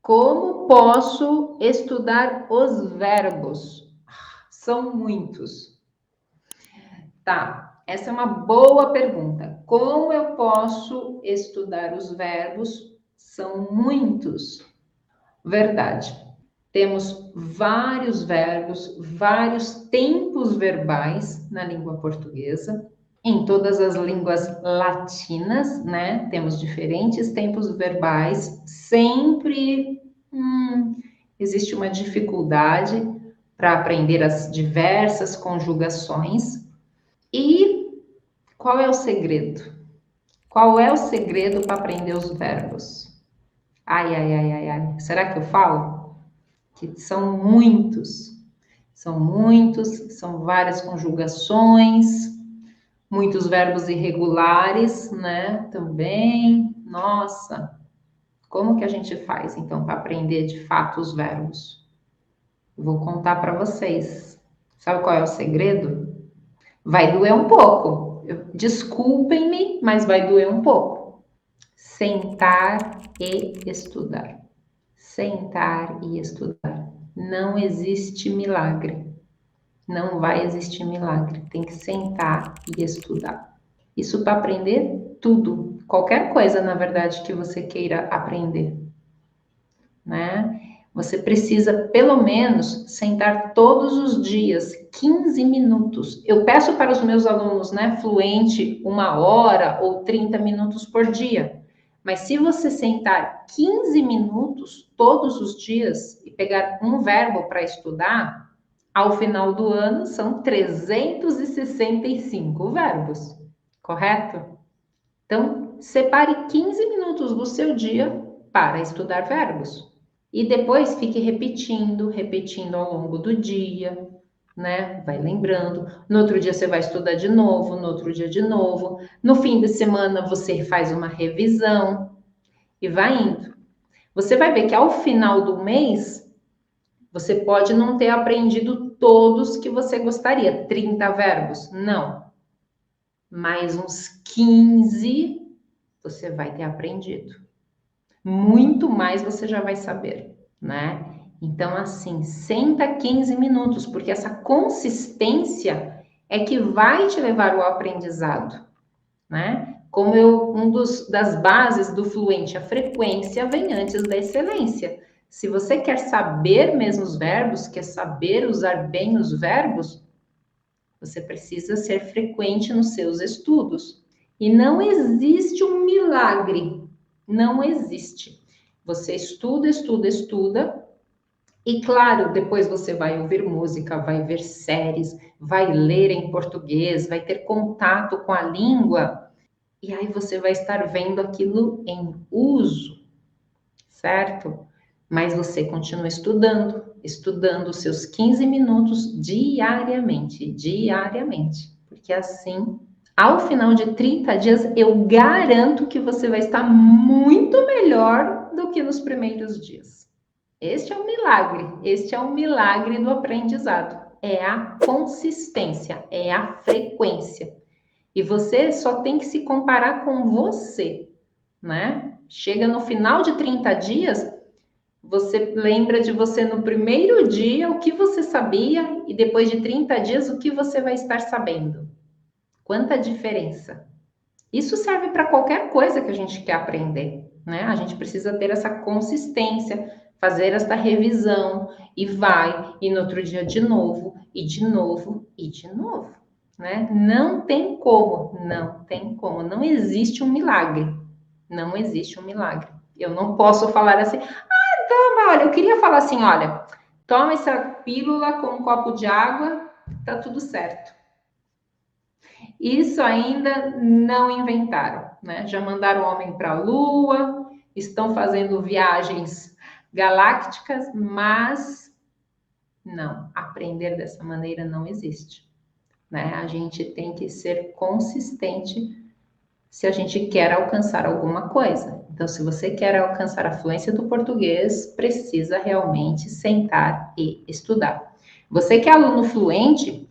Como posso estudar os verbos? São muitos. Tá, essa é uma boa pergunta. Como eu posso estudar os verbos? São muitos. Verdade. Temos vários verbos, vários tempos verbais na língua portuguesa. Em todas as línguas latinas, né? Temos diferentes tempos verbais. Sempre existe uma dificuldade para aprender as diversas conjugações. E qual é o segredo? Qual é o segredo para aprender os verbos? Ai, ai, ai, ai, ai. Será que eu falo? Que são muitos. São muitos, são várias conjugações, muitos verbos irregulares, né? Também. Nossa, como que a gente faz, então, para aprender de fato os verbos? Vou contar para vocês. Sabe qual é o segredo? Vai doer um pouco. Desculpem-me, mas vai doer um pouco. Sentar e estudar. Sentar e estudar. Não existe milagre. Não vai existir milagre. Tem que sentar e estudar. Isso para aprender tudo. Qualquer coisa, na verdade, que você queira aprender, né? Você precisa, pelo menos, sentar todos os dias, 15 minutos. Eu peço para os meus alunos, né, fluente, 1 hora ou 30 minutos por dia. Mas se você sentar 15 minutos todos os dias e pegar um verbo para estudar, ao final do ano são 365 verbos, correto? Então, separe 15 minutos do seu dia para estudar verbos. E depois fique repetindo, repetindo ao longo do dia, né? Vai lembrando. No outro dia você vai estudar de novo, no outro dia de novo. No fim de semana você faz uma revisão e vai indo. Você vai ver que ao final do mês você pode não ter aprendido todos que você gostaria, 30 verbos, não. Mais uns 15 você vai ter aprendido. Muito mais você já vai saber, né? Então, assim, senta 15 minutos, porque essa consistência é que vai te levar ao aprendizado, né? Como das bases do fluente, a frequência vem antes da excelência. Se você quer saber mesmo os verbos, quer saber usar bem os verbos, você precisa ser frequente nos seus estudos. E não existe um milagre. Não existe. Você estuda, estuda, estuda. E claro, depois você vai ouvir música, vai ver séries, vai ler em português, vai ter contato com a língua. E aí você vai estar vendo aquilo em uso, certo? Mas você continua estudando, estudando os seus 15 minutos diariamente, diariamente. Porque assim, ao final de 30 dias, eu garanto que você vai estar muito melhor do que nos primeiros dias. Este é o milagre do aprendizado. É a consistência, é a frequência. E você só tem que se comparar com você, né? Chega no final de 30 dias, você lembra de você no primeiro dia, o que você sabia, e depois de 30 dias, o que você vai estar sabendo. Quanta diferença! Isso serve para qualquer coisa que a gente quer aprender, né? A gente precisa ter essa consistência, fazer esta revisão, e no outro dia de novo, e de novo, e de novo, né? Não tem como, não existe um milagre, não existe um milagre. Eu não posso falar assim, toma, olha, eu queria falar assim, olha, toma essa pílula com um copo de água, tá tudo certo. Isso ainda não inventaram, né? Já mandaram o homem para a Lua, estão fazendo viagens galácticas, mas não, aprender dessa maneira não existe, né? A gente tem que ser consistente se a gente quer alcançar alguma coisa. Então, se você quer alcançar a fluência do português, precisa realmente sentar e estudar. Você que é aluno fluente,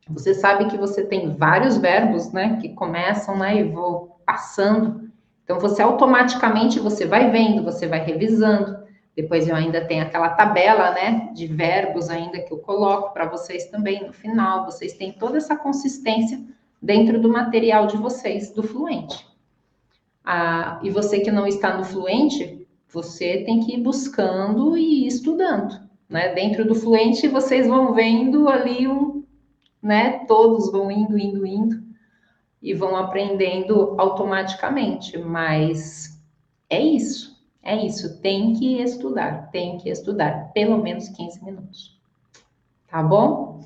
você sabe que você tem vários verbos, né, que começam, né, e vão passando. Então, você automaticamente, você vai vendo, você vai revisando, Depois eu ainda tenho aquela tabela, né, de verbos ainda que eu coloco para vocês também no final. Vocês têm toda essa consistência dentro do material de vocês, do Fluente. E você que não está no Fluente, você tem que ir buscando e ir estudando, né? Dentro do Fluente, vocês vão vendo ali né? Todos vão indo e vão aprendendo automaticamente, mas é isso, tem que estudar, pelo menos 15 minutos, tá bom?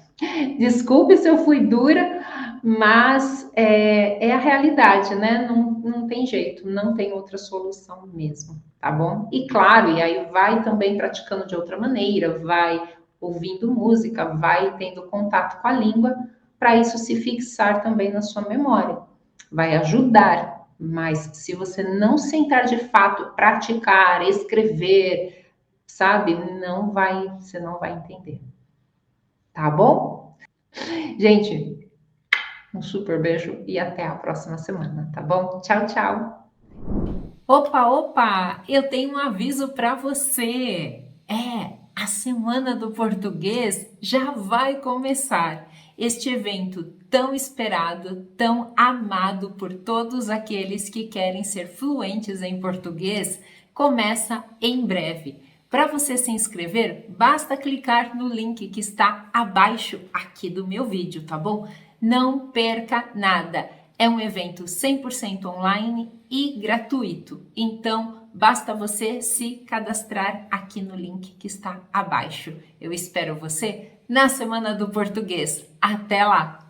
Desculpe se eu fui dura, mas é a realidade, né? Não tem jeito, não tem outra solução mesmo, tá bom? E claro, e aí vai também praticando de outra maneira, vai ouvindo música, vai tendo contato com a língua, para isso se fixar também na sua memória. Vai ajudar, mas se você não sentar de fato, praticar, escrever, sabe? Você não vai entender. Tá bom? Gente, um super beijo e até a próxima semana, tá bom? Tchau, tchau. Opa! Eu tenho um aviso para você. A Semana do Português já vai começar. Este evento tão esperado, tão amado por todos aqueles que querem ser fluentes em português, começa em breve. Para você se inscrever, basta clicar no link que está abaixo aqui do meu vídeo, tá bom? Não perca nada. É um evento 100% online e gratuito. Então, basta você se cadastrar aqui no link que está abaixo. Eu espero você na Semana do Português. Até lá!